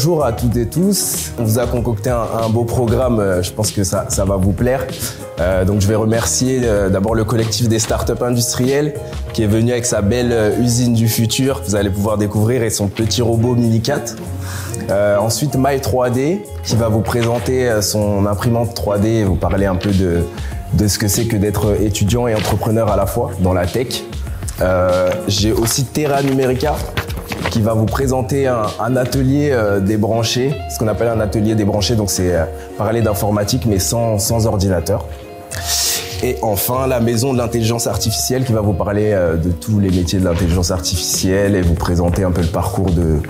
bonjour à toutes et tous. On vous a concocté un beau programme, je pense que ça va vous plaire. Donc je vais remercier d'abord le collectif des startups industrielles qui est venu avec sa belle usine du futur, vous allez pouvoir découvrir, et son petit robot Minicat. Ensuite My 3D qui va vous présenter son imprimante 3D et vous parler un peu de ce que c'est que d'être étudiant et entrepreneur à la fois dans la tech. J'ai aussi Terra Numérica qui va vous présenter un atelier débranché, ce qu'on appelle un atelier débranché, donc c'est parler d'informatique mais sans ordinateur. Et enfin, la maison de l'intelligence artificielle qui va vous parler de tous les métiers de l'intelligence artificielle et vous présenter un peu le parcours de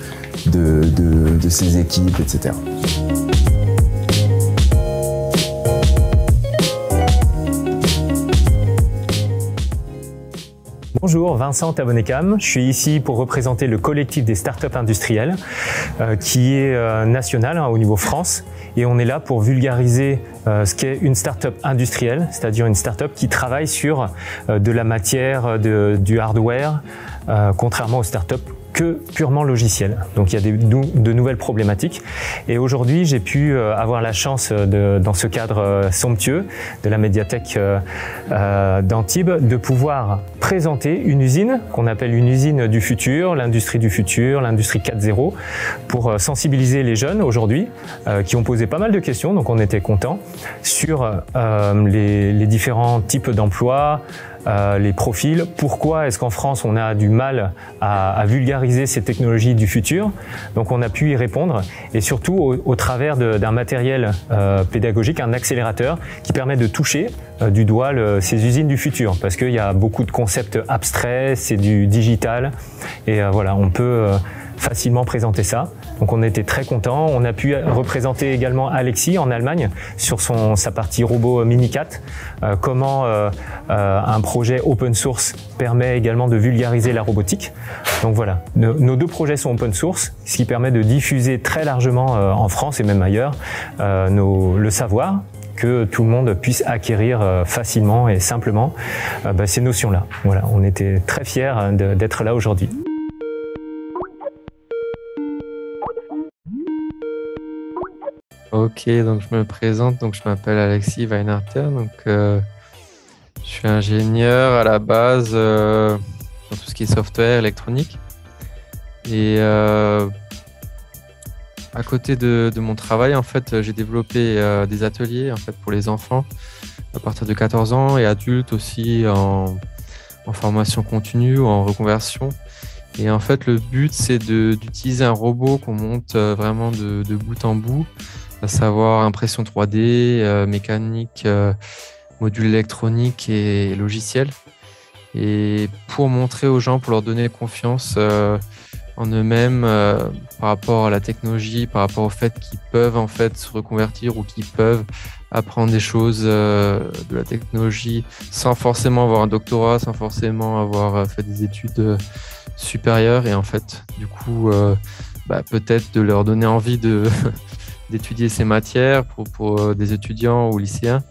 ses équipes, etc. Bonjour, Vincent Tabonekam. Je suis ici pour représenter le collectif des startups industrielles qui est national au niveau France. Et on est là pour vulgariser ce qu'est une startup industrielle, c'est-à-dire une startup qui travaille sur de la matière, du hardware, contrairement aux startups que purement logiciel. Donc il y a de nouvelles problématiques. Et aujourd'hui, j'ai pu avoir la chance, dans ce cadre somptueux de la médiathèque d'Antibes, de pouvoir présenter une usine qu'on appelle une usine du futur, l'industrie du futur, l'industrie 4.0, pour sensibiliser les jeunes aujourd'hui qui ont posé pas mal de questions, donc on était contents, sur les différents types d'emplois, les profils, pourquoi est-ce qu'en France on a du mal à vulgariser ces technologies du futur. Donc on a pu y répondre, et surtout au travers d'un matériel pédagogique, un accélérateur qui permet de toucher du doigt ces usines du futur, parce qu'il y a beaucoup de concepts abstraits, c'est du digital, et voilà, on peut facilement présenter ça. Donc on était très contents. On a pu représenter également Alexis en Allemagne sur sa partie robot Minicat, comment un projet open source permet également de vulgariser la robotique. Donc voilà, nos deux projets sont open source, ce qui permet de diffuser très largement en France et même ailleurs le savoir, que tout le monde puisse acquérir facilement et simplement ces notions-là. Voilà, on était très fiers d'être là aujourd'hui. Ok, donc je me présente, donc je m'appelle Alexis Weinharter, donc je suis ingénieur à la base dans tout ce qui est software électronique, et à côté de mon travail, en fait, j'ai développé des ateliers en fait pour les enfants à partir de 14 ans et adultes aussi en formation continue ou en reconversion. Et en fait, le but, c'est d'utiliser un robot qu'on monte vraiment de bout en bout, à savoir impression 3D, mécanique, module électronique et logiciel. Et pour montrer aux gens, pour leur donner confiance en eux-mêmes par rapport à la technologie, par rapport au fait qu'ils peuvent en fait se reconvertir ou qu'ils peuvent apprendre des choses de la technologie sans forcément avoir un doctorat, sans forcément avoir fait des études supérieures. Et en fait, du coup, peut-être de leur donner envie d'étudier ces matières pour des étudiants ou lycéens,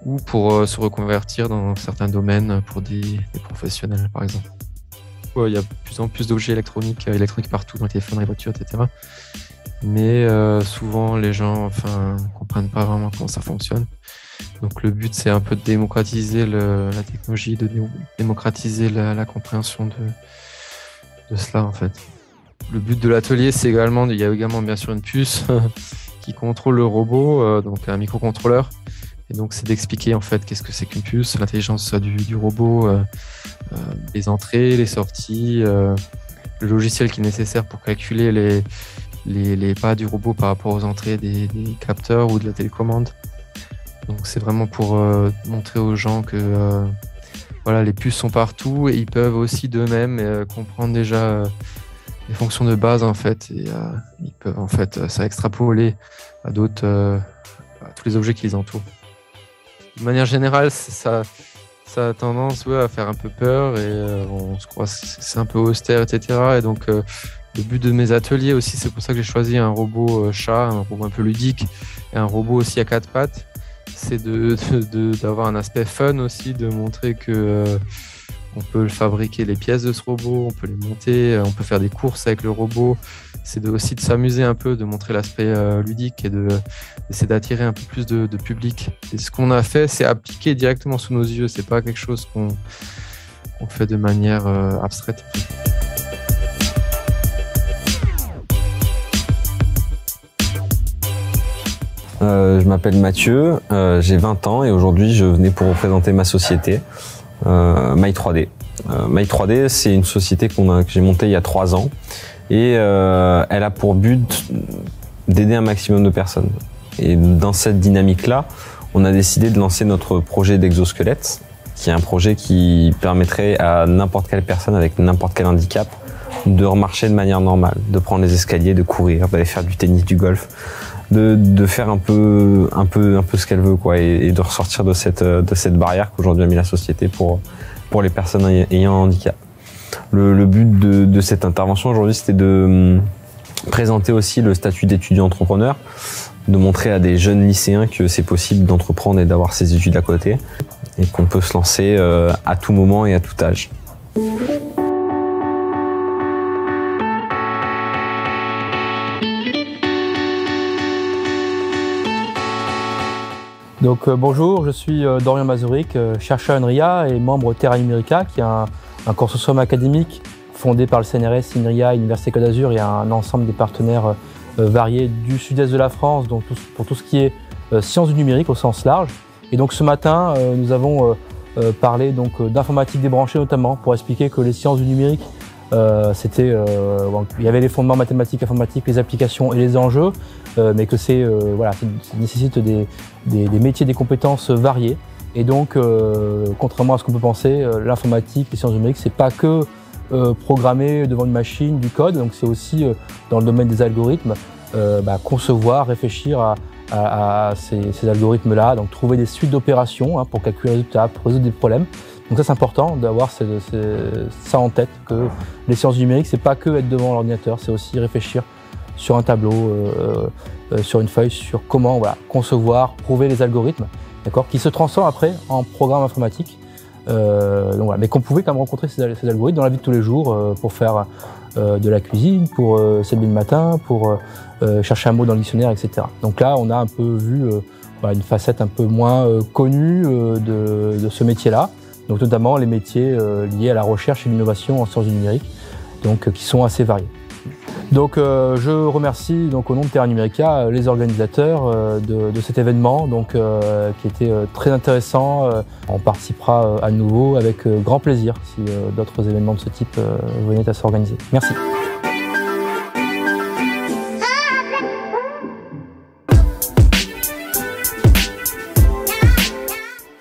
ou pour se reconvertir dans certains domaines pour des professionnels, par exemple. Il y a de plus en plus d'objets électroniques partout, dans les téléphones, les voitures, etc. Mais souvent, les gens ne comprennent pas vraiment comment ça fonctionne. Donc le but, c'est un peu de démocratiser la technologie, de démocratiser la compréhension de cela, en fait. Le but de l'atelier, il y a également bien sûr une puce qui contrôle le robot, donc un microcontrôleur. Et donc c'est d'expliquer en fait qu'est-ce que c'est qu'une puce, l'intelligence du robot, les entrées, les sorties, le logiciel qui est nécessaire pour calculer les pas du robot par rapport aux entrées des capteurs ou de la télécommande. Donc c'est vraiment pour montrer aux gens que les puces sont partout et ils peuvent aussi d'eux-mêmes comprendre déjà les fonctions de base en fait, et ils peuvent en fait ça extrapoler à d'autres, à tous les objets qui les entourent. De manière générale, ça a tendance à faire un peu peur et on se croit que c'est un peu austère, etc. Et donc le but de mes ateliers aussi, c'est pour ça que j'ai choisi un robot chat, un robot un peu ludique, et un robot aussi à 4 pattes. C'est d'avoir un aspect fun aussi, de montrer que On peut fabriquer les pièces de ce robot, on peut les monter, on peut faire des courses avec le robot. C'est aussi de s'amuser un peu, de montrer l'aspect ludique et d'essayer d'attirer un peu plus de public. Et ce qu'on a fait, c'est appliquer directement sous nos yeux. C'est pas quelque chose qu'on fait de manière abstraite. Je m'appelle Mathieu, j'ai 20 ans et aujourd'hui je venais pour représenter ma société, My3D. My3D, c'est une société que j'ai montée il y a 3 ans et elle a pour but d'aider un maximum de personnes. Et dans cette dynamique-là, on a décidé de lancer notre projet d'exosquelette, qui est un projet qui permettrait à n'importe quelle personne avec n'importe quel handicap de remarcher de manière normale, de prendre les escaliers, de courir, d'aller faire du tennis, du golf, de faire un peu ce qu'elle veut, quoi, et de ressortir de cette barrière qu'aujourd'hui a mis la société pour les personnes ayant un handicap. Le but de cette intervention aujourd'hui, c'était de présenter aussi le statut d'étudiant entrepreneur, de montrer à des jeunes lycéens que c'est possible d'entreprendre et d'avoir ses études à côté, et qu'on peut se lancer à tout moment et à tout âge. Donc bonjour, je suis Dorian Mazuric, chercheur INRIA et membre Terra Numérica, qui est un consortium académique fondé par le CNRS, INRIA, Université Côte d'Azur et un ensemble des partenaires variés du sud-est de la France, donc pour tout ce qui est sciences du numérique au sens large. Et donc ce matin, nous avons parlé d'informatique débranchée notamment, pour expliquer que les sciences du numérique, il y avait les fondements mathématiques, informatiques, les applications et les enjeux, mais que ça nécessite des métiers, des compétences variées. Et donc, contrairement à ce qu'on peut penser, l'informatique, les sciences numériques, c'est pas que programmer devant une machine du code, donc c'est aussi dans le domaine des algorithmes, concevoir, réfléchir à ces algorithmes-là, donc trouver des suites d'opérations pour calculer les résultats, pour résoudre des problèmes. Donc ça, c'est important d'avoir ça en tête, que les sciences numériques, c'est pas que être devant l'ordinateur, c'est aussi réfléchir sur un tableau, sur une feuille, sur comment concevoir, prouver les algorithmes, qui se transforment après en programmes informatiques. Mais qu'on pouvait quand même rencontrer ces algorithmes dans la vie de tous les jours pour faire de la cuisine, pour s'habiller le matin, pour chercher un mot dans le dictionnaire, etc. Donc là, on a un peu vu une facette un peu moins connue de ce métier-là. Donc notamment les métiers liés à la recherche et l'innovation en sciences du numérique, qui sont assez variés. Donc je remercie au nom de Terra Numérica les organisateurs de cet événement qui était très intéressant. On participera à nouveau avec grand plaisir si d'autres événements de ce type venaient à s'organiser. Merci.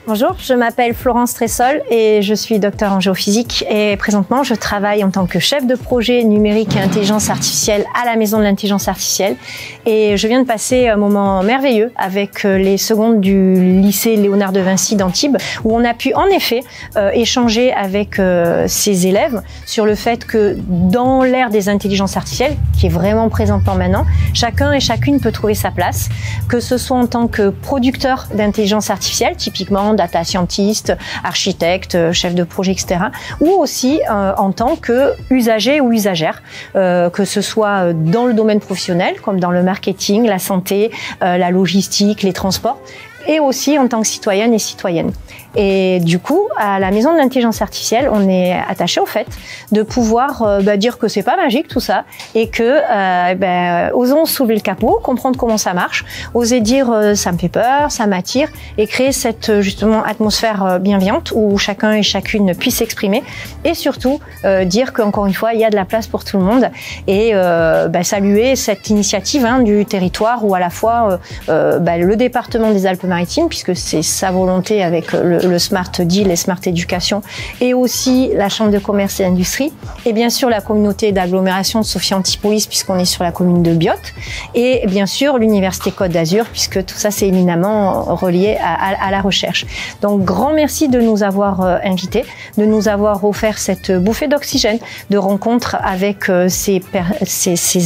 Bonjour, je m'appelle Florence Tressol et je suis docteur en géophysique et présentement je travaille en tant que chef de projet numérique et intelligence artificielle à la Maison de l'Intelligence Artificielle et je viens de passer un moment merveilleux avec les secondes du lycée Léonard de Vinci d'Antibes où on a pu en effet échanger avec ces élèves sur le fait que dans l'ère des intelligences artificielles, qui est vraiment présentement maintenant, chacun et chacune peut trouver sa place, que ce soit en tant que producteur d'intelligence artificielle, typiquement data scientist, architecte, chef de projet, etc. Ou aussi en tant que usager ou usagère, que ce soit dans le domaine professionnel, comme dans le marketing, la santé, la logistique, les transports, et aussi en tant que citoyenne et citoyenne. Et du coup, à la Maison de l'Intelligence Artificielle, on est attaché au fait de pouvoir dire que c'est pas magique tout ça et que osons soulever le capot, comprendre comment ça marche, oser dire ça me fait peur, ça m'attire et créer cette justement atmosphère bienveillante où chacun et chacune puisse s'exprimer et surtout dire qu'encore une fois il y a de la place pour tout le monde et saluer cette initiative du territoire où à la fois le département des Alpes-Maritimes puisque c'est sa volonté avec le Smart Deal et Smart Education et aussi la Chambre de commerce et d'industrie et bien sûr la communauté d'agglomération de Sophia Antipolis puisqu'on est sur la commune de Biot et bien sûr l'Université Côte d'Azur puisque tout ça c'est éminemment relié à la recherche. Donc grand merci de nous avoir invités, de nous avoir offert cette bouffée d'oxygène, de rencontre avec ces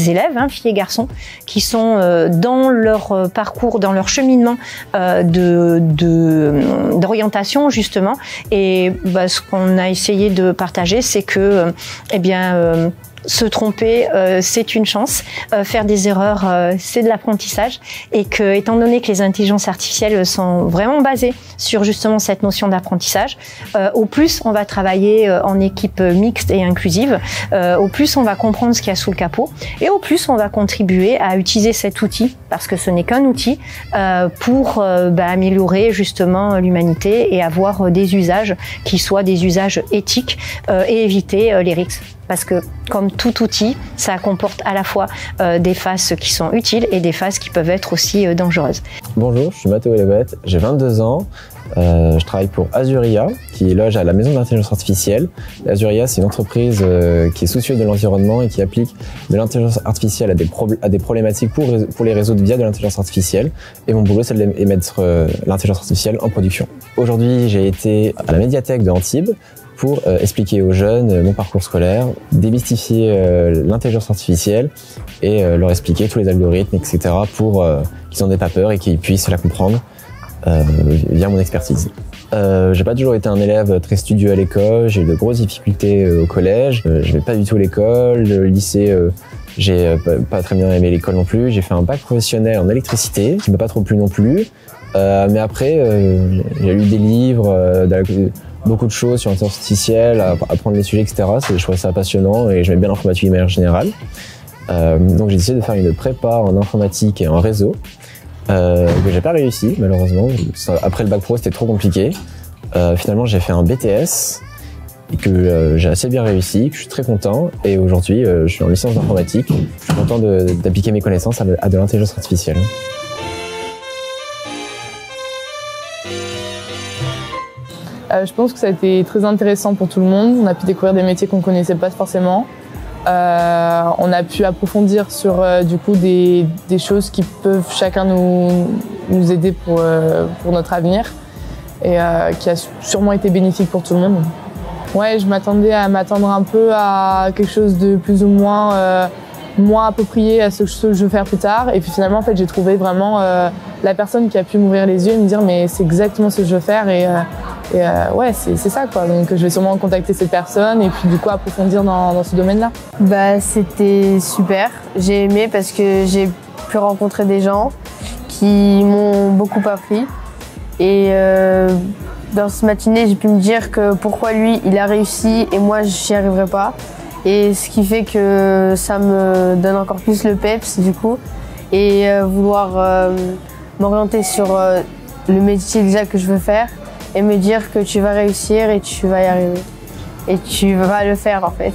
élèves, filles et garçons, qui sont dans leur parcours, dans leur cheminement d'orientation frustration justement. Et ce qu'on a essayé de partager, c'est que se tromper, c'est une chance. Faire des erreurs, c'est de l'apprentissage. Et que, étant donné que les intelligences artificielles sont vraiment basées sur justement cette notion d'apprentissage, au plus on va travailler en équipe mixte et inclusive, au plus on va comprendre ce qu'il y a sous le capot, et au plus on va contribuer à utiliser cet outil, parce que ce n'est qu'un outil, pour améliorer justement l'humanité et avoir des usages qui soient des usages éthiques et éviter les risques. Parce que, comme tout outil, ça comporte à la fois des phases qui sont utiles et des phases qui peuvent être aussi dangereuses. Bonjour, je suis Mathéo Lebet, j'ai 22 ans. Je travaille pour Azuria, qui loge à la Maison de l'Intelligence Artificielle. Azuria, c'est une entreprise qui est soucieuse de l'environnement et qui applique de l'intelligence artificielle à des problématiques pour les réseaux via de l'intelligence artificielle. Et mon boulot, c'est de mettre l'intelligence artificielle en production. Aujourd'hui, j'ai été à la médiathèque de Antibes pour expliquer aux jeunes mon parcours scolaire, démystifier l'intelligence artificielle et leur expliquer tous les algorithmes, etc. pour qu'ils n'en aient pas peur et qu'ils puissent la comprendre via mon expertise. J'ai pas toujours été un élève très studieux à l'école, j'ai eu de grosses difficultés au collège, je vais pas du tout à l'école, le lycée j'ai pas très bien aimé l'école non plus, j'ai fait un bac professionnel en électricité, qui m'a pas trop plu non plus, mais après j'ai lu des livres, beaucoup de choses sur l'intelligence artificielle, apprendre les sujets, etc. Je trouvais ça passionnant et j'aimais bien l'informatique de manière générale. Donc j'ai décidé de faire une prépa en informatique et en réseau, que j'ai pas réussi malheureusement. Après le bac pro, c'était trop compliqué. Finalement, j'ai fait un BTS et que j'ai assez bien réussi, que je suis très content. Et aujourd'hui, je suis en licence d'informatique. Je suis content d'appliquer mes connaissances à de l'intelligence artificielle. Je pense que ça a été très intéressant pour tout le monde. On a pu découvrir des métiers qu'on ne connaissait pas forcément. On a pu approfondir sur du coup des choses qui peuvent chacun nous aider pour notre avenir et qui a sûrement été bénéfique pour tout le monde. Ouais, je m'attendais à m'attendre un peu à quelque chose de plus ou moins approprié à ce que je veux faire plus tard. Et puis finalement, en fait, j'ai trouvé vraiment la personne qui a pu m'ouvrir les yeux et me dire mais c'est exactement ce que je veux faire et ouais, c'est ça quoi. Donc je vais sûrement contacter cette personne et puis du coup approfondir dans ce domaine-là. C'était super. J'ai aimé parce que j'ai pu rencontrer des gens qui m'ont beaucoup appris. Et dans ce matinée, j'ai pu me dire que pourquoi lui, il a réussi et moi, j'y arriverai pas. Et ce qui fait que ça me donne encore plus le peps du coup et vouloir m'orienter sur le métier déjà que je veux faire et me dire que tu vas réussir et tu vas y arriver et tu vas le faire en fait.